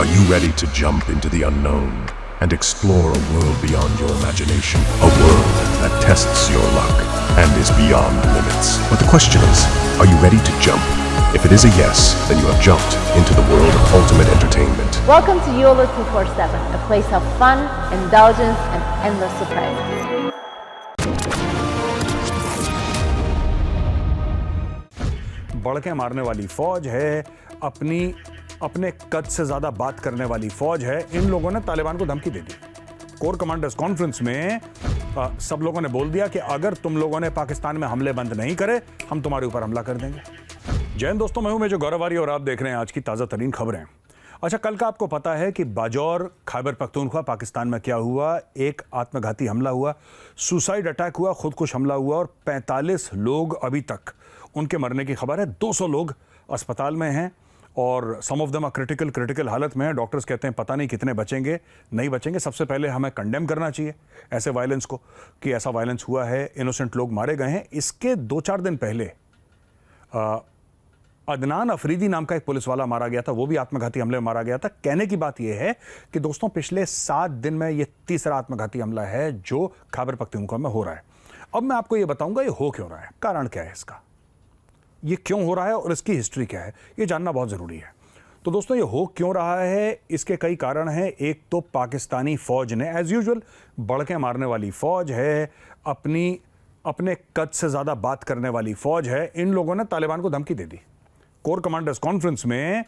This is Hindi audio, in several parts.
Are you ready to jump into the unknown and explore a world beyond your imagination? A world that tests your luck and is beyond limits. But the question is, are you ready to jump? If it is a yes, then you have jumped into the world of ultimate entertainment. Welcome to YOLO 247, a place of fun, indulgence, and endless surprises. बड़के मारने वाली फौज है, अपने कद से ज्यादा बात करने वाली फौज है। इन लोगों ने तालिबान को धमकी दे दी। कोर कमांडर्स कॉन्फ्रेंस में सब लोगों ने बोल दिया कि अगर तुम लोगों ने पाकिस्तान में हमले बंद नहीं करे, हम तुम्हारे ऊपर हमला कर देंगे। जय हिंद दोस्तों, मैं हूं मेजर गौरव आर्य और आप देख रहे हैं आज की ताजा तरीन खबरें। अच्छा, कल का आपको पता है कि बाजौर खैबर पख्तूनख्वा पाकिस्तान में क्या हुआ? एक आत्मघाती हमला हुआ, सुसाइड अटैक हुआ, खुदकुश हमला हुआ और 45 लोग अभी तक उनके मरने की खबर है। 200 लोग अस्पताल में हैं और सम ऑफ देम आर क्रिटिकल हालत में हैं। डॉक्टर्स कहते हैं पता नहीं कितने बचेंगे, नहीं बचेंगे। सबसे पहले हमें कंडेम करना चाहिए ऐसे वायलेंस को कि ऐसा वायलेंस हुआ है, इनोसेंट लोग मारे गए हैं। इसके 2-4 दिन पहले अदनान अफरीदी नाम का एक पुलिस वाला मारा गया था, वो भी आत्मघाती हमले में मारा गया था। कहने की बात यह है कि दोस्तों पिछले 7 दिन में यह तीसरा आत्मघाती हमला है जो खैबर पख्तूनख्वा में हो रहा है। अब मैं आपको यह बताऊंगा ये हो क्यों रहा है, कारण क्या है इसका, ये क्यों हो रहा है और इसकी हिस्ट्री क्या है, ये जानना बहुत जरूरी है। तो दोस्तों ये हो क्यों रहा है, इसके कई कारण हैं। एक तो पाकिस्तानी फौज ने एज यूजुअल बड़के मारने वाली फौज है, अपने कद से ज्यादा बात करने वाली फौज है। इन लोगों ने तालिबान को धमकी दे दी। कोर कमांडर्स कॉन्फ्रेंस में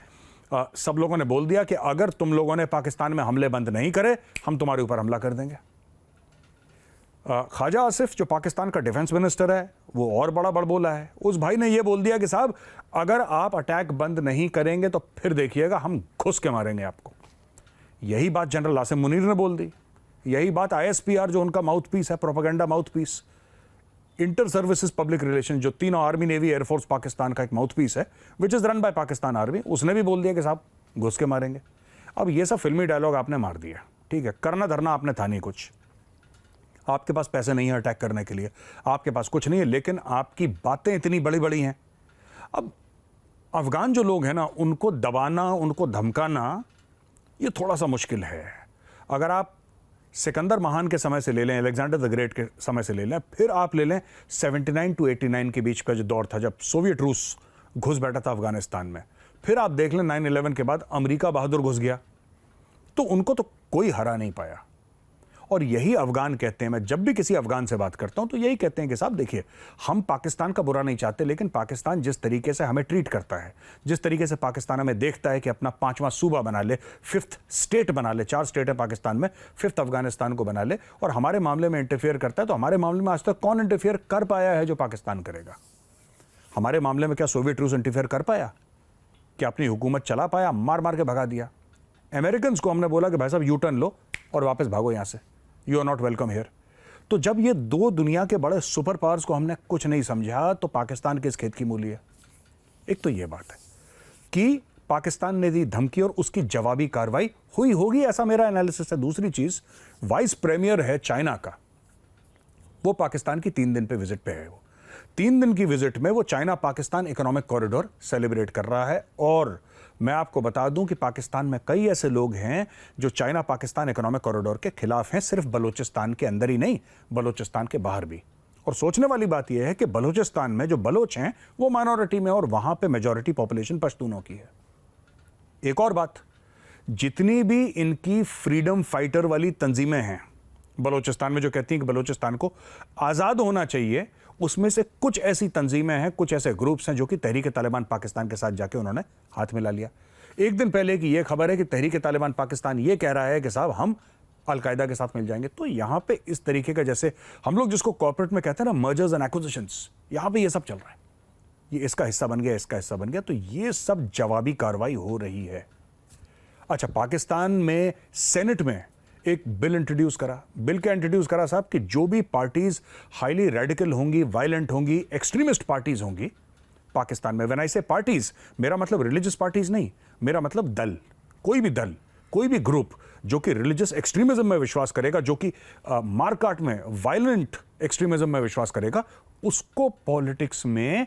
सब लोगों ने बोल दिया कि अगर तुम लोगों ने पाकिस्तान में हमले बंद नहीं करे, हम तुम्हारे ऊपर हमला कर देंगे। ख्वाजा आसिफ जो पाकिस्तान का डिफेंस मिनिस्टर है, वो और बड़ा बड़बोला है। उस भाई ने ये बोल दिया कि साहब अगर आप अटैक बंद नहीं करेंगे तो फिर देखिएगा हम घुस के मारेंगे आपको। यही बात जनरल आसिम मुनीर ने बोल दी। यही बात ISPR जो उनका माउथ पीस है, propaganda mouthpiece, inter services public relations जो तीनों आर्मी, नेवी, एयरफोर्स पाकिस्तान का एक माउथ पीस है which is run by Pakistan army, उसने भी बोल दिया कि साहब घुस के मारेंगे। अब ये सब फिल्मी डायलॉग आपने मार दिया, ठीक है, करना धरना आपने था नहीं कुछ। आपके पास पैसे नहीं है अटैक करने के लिए, आपके पास कुछ नहीं है, लेकिन आपकी बातें इतनी बड़ी बड़ी हैं। अब अफगान जो लोग हैं ना, उनको दबाना, उनको धमकाना ये थोड़ा सा मुश्किल है। अगर आप सिकंदर महान के समय से ले लें, अलेक्जेंडर द ग्रेट के समय से ले लें, फिर आप ले लें 79 to 89 के बीच का जो दौर था जब सोवियत रूस घुस बैठा था अफगानिस्तान में, फिर आप देख लें 9/11 के बाद अमेरिका बहादुर घुस गया, तो उनको तो कोई हरा नहीं पाया। और यही अफगान कहते हैं, मैं जब भी किसी अफगान से बात करता हूं तो यही कहते हैं कि साहब देखिए, हम पाकिस्तान का बुरा नहीं चाहते, लेकिन पाकिस्तान जिस तरीके से हमें ट्रीट करता है, जिस तरीके से पाकिस्तान हमें देखता है कि अपना 5वां सूबा बना ले, 5th स्टेट बना ले, 4 स्टेट है पाकिस्तान में, 5th अफगानिस्तान को बना ले, और हमारे मामले में इंटरफेयर करता है, तो हमारे मामले में आज तक कौन इंटरफेयर कर पाया है जो पाकिस्तान करेगा? हमारे मामले में क्या सोवियत रूस इंटरफेयर कर पाया? क्या अपनी हुकूमत चला पाया? मार मार के भगा दिया। अमेरिकन को हमने बोला कि भाई साहब यू टर्न लो और वापस भागो यहां से, you are not welcome here. तो जब ये दो दुनिया के बड़े सुपर पावर्स को हमने कुछ नहीं समझा, तो पाकिस्तान किस खेत की मूली है? एक तो ये बात है कि पाकिस्तान ने दी धमकी और उसकी जवाबी कार्रवाई हुई होगी, ऐसा मेरा एनालिसिस है। दूसरी चीज, वाइस प्रीमियर है चाइना का, वो पाकिस्तान की 3 दिन पे विजिट पे है। वो 3 दिन की विजिट में वो China Pakistan economic corridor celebrate कर रहा है। और मैं आपको बता दूं कि पाकिस्तान में कई ऐसे लोग हैं जो चाइना पाकिस्तान इकोनॉमिक कॉरिडोर के खिलाफ हैं, सिर्फ बलूचिस्तान के अंदर ही नहीं, बलूचिस्तान के बाहर भी। और सोचने वाली बात यह है कि बलूचिस्तान में जो बलोच हैं वो माइनॉरिटी में, और वहां पे मेजॉरिटी पॉपुलेशन पश्तूनों की है। एक और बात, जितनी भी इनकी फ्रीडम फाइटर वाली तंजीमें हैं बलूचिस्तान में जो कहती हैं कि बलूचिस्तान को आजाद होना चाहिए, उसमें से कुछ ऐसी तंजीमें हैं, कुछ ऐसे ग्रुप्स हैं जो कि तहरीक तालिबान पाकिस्तान के साथ जाके उन्होंने हाथ मिला लिया। एक दिन पहले की यह खबर है कि तहरीक तालिबान पाकिस्तान यह कह रहा है कि साहब हम अलकायदा के साथ मिल जाएंगे। तो यहां पे इस तरीके का, जैसे हम लोग जिसको कॉर्पोरेट में कहते हैं ना, मर्जर्स एंड एक्विजिशंस, यहां पे ये सब चल रहा है। ये इसका हिस्सा बन गया, इसका हिस्सा बन गया, तो ये सब जवाबी कार्रवाई हो रही है। अच्छा, पाकिस्तान में सेनेट में एक बिल इंट्रोड्यूस करा। बिल क्या इंट्रोड्यूस करा साहब कि जो भी पार्टीज हाईली रेडिकल होंगी, वायलेंट होंगी, एक्सट्रीमिस्ट पार्टीज होंगी पाकिस्तान में, व्हेन आई से पार्टीज, मेरा मतलब रिलीजियस पार्टीज नहीं, मेरा मतलब दल, कोई भी ग्रुप जो कि रिलीजियस एक्सट्रीमिज्म में विश्वास करेगा, जो कि मारकाट में वायलेंट एक्सट्रीमिज्म में विश्वास करेगा, उसको पॉलिटिक्स में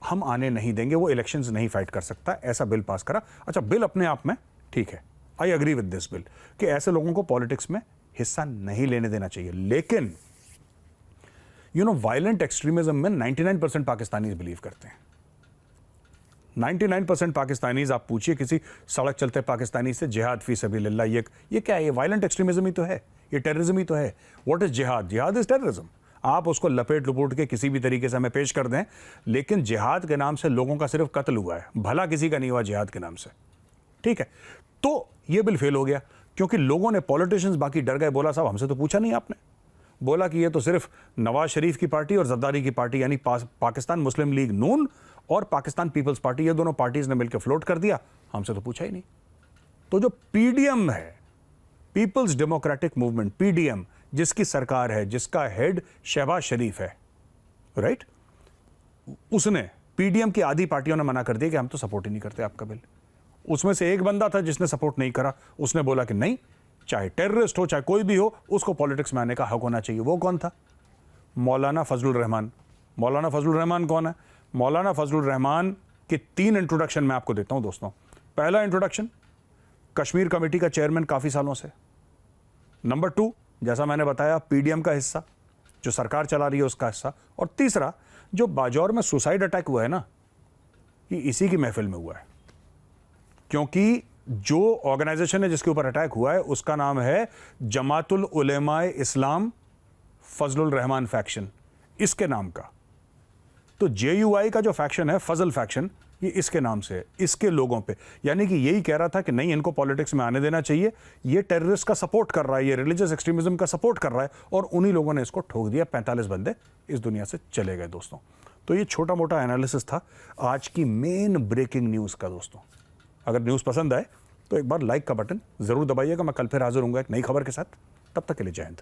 हम आने नहीं देंगे, वो इलेक्शंस नहीं फाइट कर सकता। ऐसा बिल पास करा। अच्छा, बिल अपने आप में ठीक है, I agree with this bill कि ऐसे लोगों को पॉलिटिक्स में हिस्सा नहीं लेने देना चाहिए। लेकिन वायलेंट एक्सट्रीमिज्म में 99% पाकिस्तानीज बिलीव करते हैं। 99% पाकिस्तानीज, आप पूछिए किसी सड़क चलते पाकिस्तानी से, जिहाद फी सबीलिल्लाह ये क्या है? ये वायलेंट एक्सट्रीमिज्म ही तो है, ये टेररिज्म ही तो है। व्हाट इज जिहाद? जिहाद इज टेररिज्म। आप उसको लपेट लुपोट के किसी भी तरीके से हमें पेश कर दें, लेकिन जिहाद के नाम से लोगों का सिर्फ कत्ल हुआ है, भला किसी का नहीं हुआ जिहाद के नाम से। ठीक है, तो ये बिल फेल हो गया क्योंकि लोगों ने, पॉलिटिशियंस बाकी डर गए। बोला साहब हमसे तो पूछा नहीं आपने। बोला कि ये तो सिर्फ नवाज शरीफ की पार्टी और जरदारी की पार्टी यानी पाकिस्तान मुस्लिम लीग नून और पाकिस्तान पीपल्स पार्टी, ये दोनों पार्टीज ने मिलकर फ्लोट कर दिया, हमसे तो पूछा ही नहीं। तो जो पीडीएम है, पीपल्स डेमोक्रेटिक मूवमेंट, पीडीएम, जिसकी सरकार है, जिसका हेड शहबाज शरीफ है, राइट, उसने, पीडीएम की आधी पार्टियों ने मना कर दिया कि हम तो सपोर्ट ही नहीं करते आपका बिल। उसमें से एक बंदा था जिसने सपोर्ट नहीं करा, उसने बोला कि नहीं, चाहे टेररिस्ट हो चाहे कोई भी हो, उसको पॉलिटिक्स में आने का हक होना चाहिए। वो कौन था? मौलाना फजलुर रहमान। मौलाना फजलुर रहमान कौन है? मौलाना फजलुर रहमान के 3 इंट्रोडक्शन मैं आपको देता हूं दोस्तों। पहला इंट्रोडक्शन, कश्मीर कमेटी का चेयरमैन काफी सालों से। नंबर 2, जैसा मैंने बताया, पीडीएम का हिस्सा, जो सरकार चला रही है उसका हिस्सा। और तीसरा, जो बाजौर में सुसाइड अटैक हुआ है ना, ये इसी की महफिल में हुआ है, क्योंकि जो ऑर्गेनाइजेशन है जिसके ऊपर अटैक हुआ है उसका नाम है जमातुल उलेमाए इस्लाम फजलुल रहमान फैक्शन, इसके नाम का। तो जेयूआई का जो फैक्शन है, फजल फैक्शन, ये इसके नाम से है, इसके लोगों पे। यानी कि यही कह रहा था कि नहीं, इनको पॉलिटिक्स में आने देना चाहिए, ये टेररिस्ट का सपोर्ट कर रहा है, ये रिलीजियस एक्सट्रीमिज्म का सपोर्ट कर रहा है, और उन्हीं लोगों ने इसको ठोक दिया। 45 बंदे इस दुनिया से चले गए दोस्तों। तो ये छोटा मोटा एनालिसिस था आज की मेन ब्रेकिंग न्यूज़ का दोस्तों। अगर न्यूज़ पसंद आए तो एक बार लाइक का बटन जरूर दबाइएगा। मैं कल फिर हाजिर होऊंगा एक नई खबर के साथ। तब तक के लिए जय हिंद।